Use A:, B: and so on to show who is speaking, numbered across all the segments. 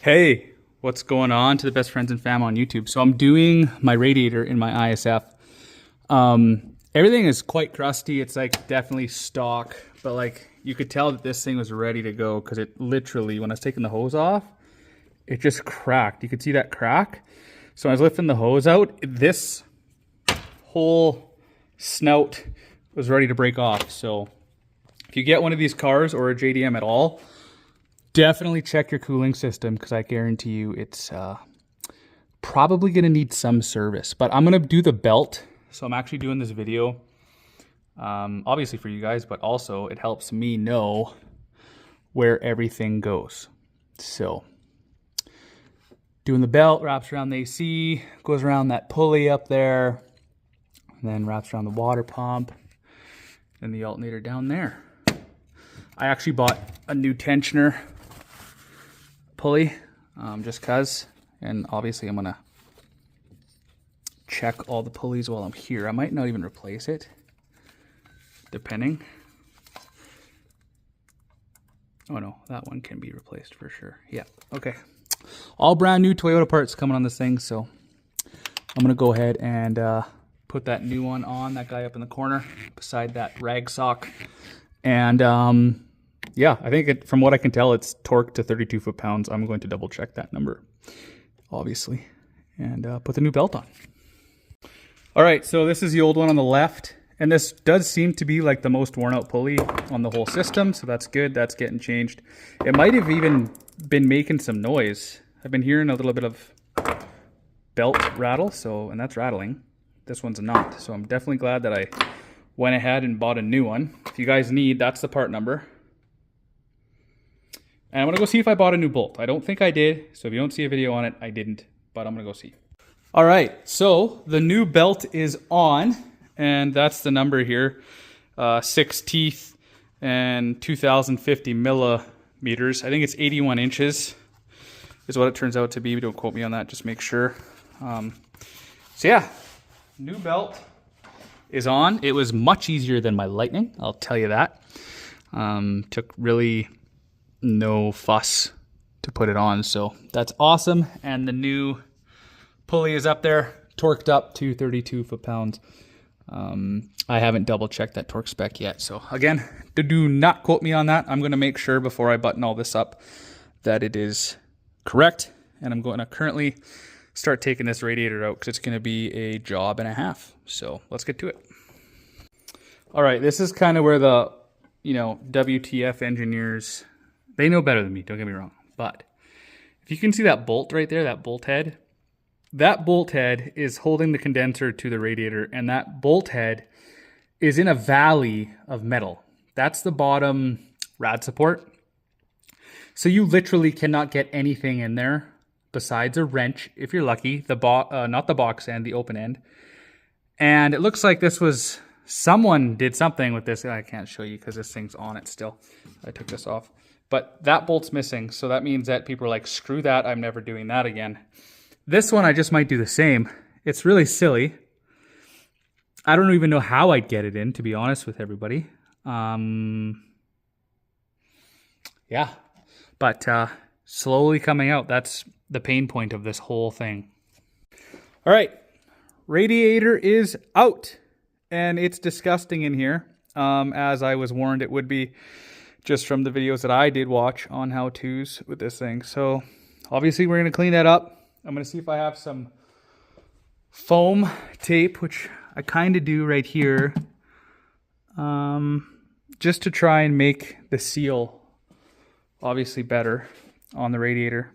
A: Hey, what's going on to the best friends and fam on YouTube? So I'm doing my radiator in my ISF. Everything is quite crusty. It's like definitely stock, but like you could tell that this thing was ready to go because it literally, when I was taking the hose off, it just cracked. You could see that crack. So when I was lifting the hose out, this whole snout was ready to break off. So if you get one of these cars or a JDM at all, definitely check your cooling system because I guarantee you it's probably going to need some service. But I'm going to do the belt. So I'm actually doing this video, obviously for you guys, but also it helps me know where everything goes. So doing the belt, wraps around the AC, goes around that pulley up there, and then wraps around the water pump and the alternator down there. I actually bought a new tensioner pulley just cause, and obviously I'm gonna check all the pulleys while I'm here. I might not even replace it, depending. Oh no, that one can be replaced for sure. Yeah, okay. All brand new Toyota parts coming on this thing, so I'm gonna go ahead and put that new one on, that guy up in the corner beside that rag sock. And yeah, I think from what I can tell, it's torqued to 32 foot-pounds. I'm going to double check that number, obviously, and put the new belt on. All right, so this is the old one on the left, and this does seem to be like the most worn out pulley on the whole system, so that's good. That's getting changed. It might have even been making some noise. I've been hearing a little bit of belt rattle, and that's rattling. This one's not, so I'm definitely glad that I went ahead and bought a new one. If you guys need, that's the part number. And I'm gonna go see if I bought a new bolt. I don't think I did, so if you don't see a video on it, I didn't, but I'm gonna go see. All right, so the new belt is on, and that's the number here. 6 teeth and 2050 millimeters. I think it's 81 inches is what it turns out to be. Don't quote me on that, just make sure. So yeah, new belt is on. It was much easier than my Lightning, I'll tell you that. Took really no fuss to put it on, so that's awesome. And the new pulley is up there, torqued up to 32 foot-pounds. I haven't double checked that torque spec yet, so again, do not quote me on that. I'm going to make sure before I button all this up that it is correct, and I'm going to currently start taking this radiator out because it's going to be a job and a half. So let's get to it. All right, this is kind of where the WTF engineers, they know better than me, don't get me wrong. But if you can see that bolt right there, that bolt head is holding the condenser to the radiator, and that bolt head is in a valley of metal. That's the bottom rad support. So you literally cannot get anything in there besides a wrench, if you're lucky, not the box end, the open end. And it looks like someone did something with this. I can't show you because this thing's on it still. I took this off. But that bolt's missing, so that means that people are like, screw that, I'm never doing that again. This one I just might do the same. It's really silly. I don't even know how I'd get it in, to be honest with everybody. Yeah, but slowly coming out. That's the pain point of this whole thing. All right, radiator is out, and it's disgusting in here, as I was warned it would be, just from the videos that I did watch on how-tos with this thing. So obviously we're going to clean that up. I'm going to see if I have some foam tape, which I kind of do right here, just to try and make the seal obviously better on the radiator.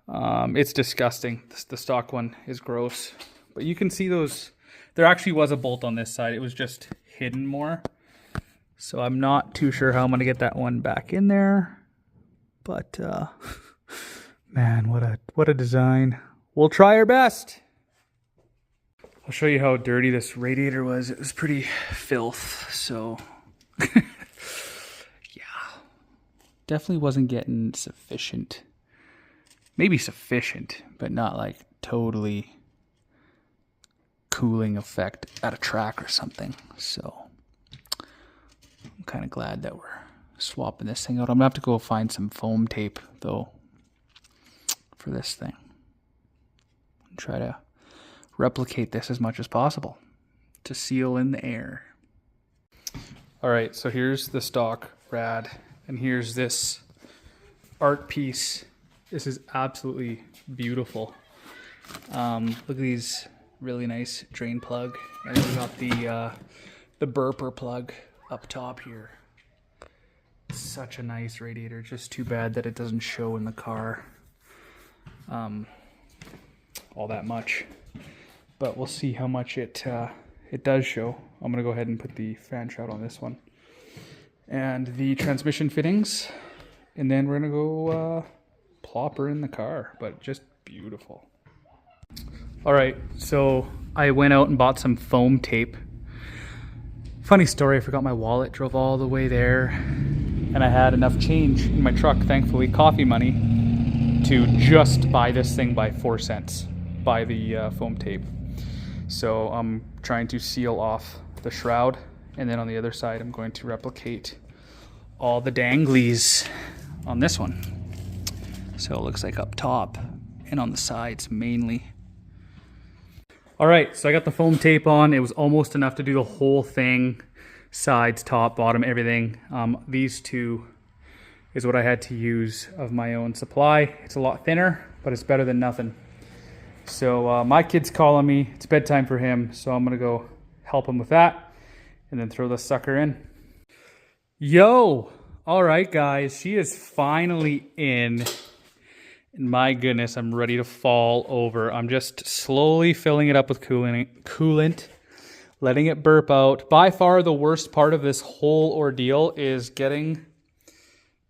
A: It's disgusting. The stock one is gross, but you can see those. There actually was a bolt on this side. It was just hidden more. So I'm not too sure how I'm going to get that one back in there. But, man, what a design. We'll try our best. I'll show you how dirty this radiator was. It was pretty filth, so yeah. Definitely wasn't getting sufficient. Maybe sufficient, but not like totally cooling effect at a track or something. So I'm kind of glad that we're swapping this thing out. I'm gonna have to go find some foam tape though. for this thing. Try to replicate this as much as possible to seal in the air. All right, so here's the stock rad, and here's this art piece. This is absolutely beautiful. Look at these really nice drain plug, and then we got the burper plug up top here. Such a nice radiator. Just too bad that it doesn't show in the car all that much, but we'll see how much it does show. I'm gonna go ahead and put the fan shroud on this one and the transmission fittings, and then we're gonna go plop her in the car. But just beautiful. All right, so I went out and bought some foam tape. Funny story, I forgot my wallet, drove all the way there, and I had enough change in my truck, thankfully coffee money, to just buy this thing by 4 cents, buy the foam tape. So I'm trying to seal off the shroud, and then on the other side I'm going to replicate all the danglies on this one. So it looks like up top and on the sides mainly. All right, so I got the foam tape on. It was almost enough to do the whole thing, sides, top, bottom, everything. These two is what I had to use of my own supply. It's a lot thinner, but it's better than nothing. So my kid's calling me. It's bedtime for him, so I'm gonna go help him with that and then throw the sucker in. Yo! All right, guys, she is finally in. And my goodness, I'm ready to fall over. I'm just slowly filling it up with coolant, letting it burp out. By far the worst part of this whole ordeal is getting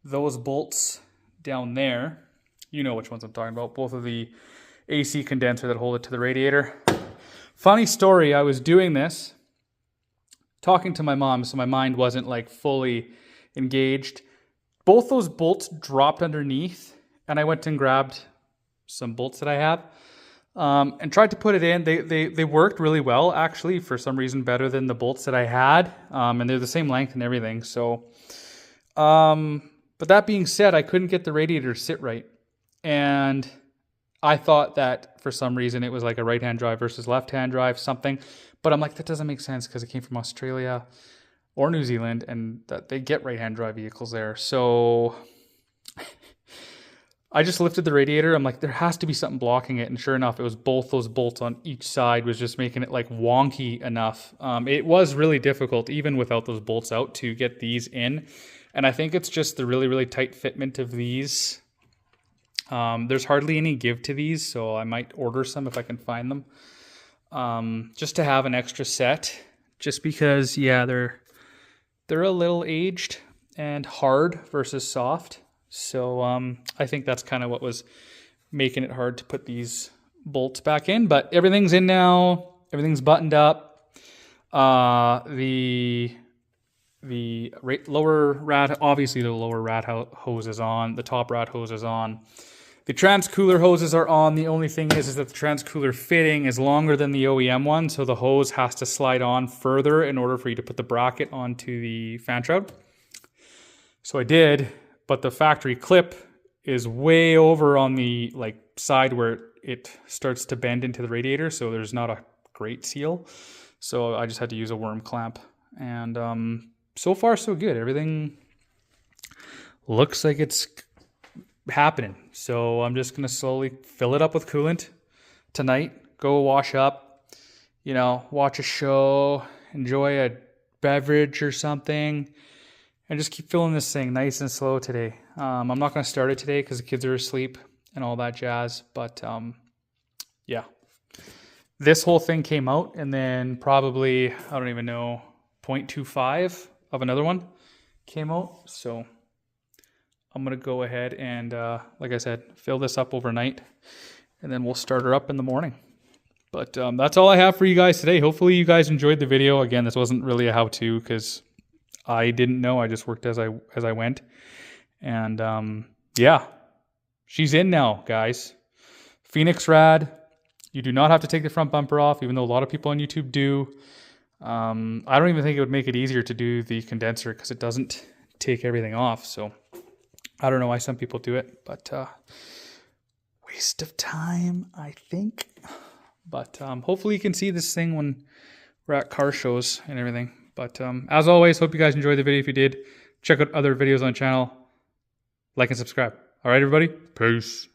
A: those bolts down there. You know which ones I'm talking about. Both of the AC condenser that hold it to the radiator. Funny story, I was doing this, talking to my mom, so my mind wasn't like fully engaged. Both those bolts dropped underneath, and I went and grabbed some bolts that I have and tried to put it in. They worked really well, actually, for some reason better than the bolts that I had, and they're the same length and everything. So, but that being said, I couldn't get the radiator to sit right, and I thought that for some reason it was like a right-hand drive versus left-hand drive, something. But I'm like, that doesn't make sense because it came from Australia or New Zealand, and that they get right-hand drive vehicles there. So I just lifted the radiator. I'm like, there has to be something blocking it. And sure enough, it was both those bolts on each side was just making it like wonky enough. It was really difficult, even without those bolts out, to get these in. And I think it's just the really, really tight fitment of these. There's hardly any give to these, so I might order some if I can find them. Just to have an extra set, just because, yeah, they're a little aged and hard versus soft. So I think that's kind of what was making it hard to put these bolts back in. But everything's in now. Everything's buttoned up. The lower rad, obviously the lower rad hose is on. The top rad hose is on. The transcooler hoses are on. The only thing is that the transcooler fitting is longer than the OEM one, so the hose has to slide on further in order for you to put the bracket onto the fan shroud. So I did, but the factory clip is way over on the side where it starts to bend into the radiator, so there's not a great seal. So I just had to use a worm clamp, and so far so good. Everything looks like it's happening. So I'm just gonna slowly fill it up with coolant tonight, go wash up, watch a show, enjoy a beverage or something, and just keep filling this thing nice and slow today. I'm not gonna start it today because the kids are asleep and all that jazz, but yeah, this whole thing came out, and then probably, I don't even know, 0.25 of another one came out. So I'm going to go ahead and, like I said, fill this up overnight, and then we'll start her up in the morning. But that's all I have for you guys today. Hopefully you guys enjoyed the video. Again, this wasn't really a how-to because I didn't know. I just worked as I went. And yeah, she's in now, guys. FENIX rad. You do not have to take the front bumper off, even though a lot of people on YouTube do. I don't even think it would make it easier to do the condenser because it doesn't take everything off. So I don't know why some people do it, but waste of time, I think. But hopefully you can see this thing when we're at car shows and everything. But as always, hope you guys enjoyed the video. If you did, check out other videos on the channel. Like and subscribe. All right, everybody. Peace.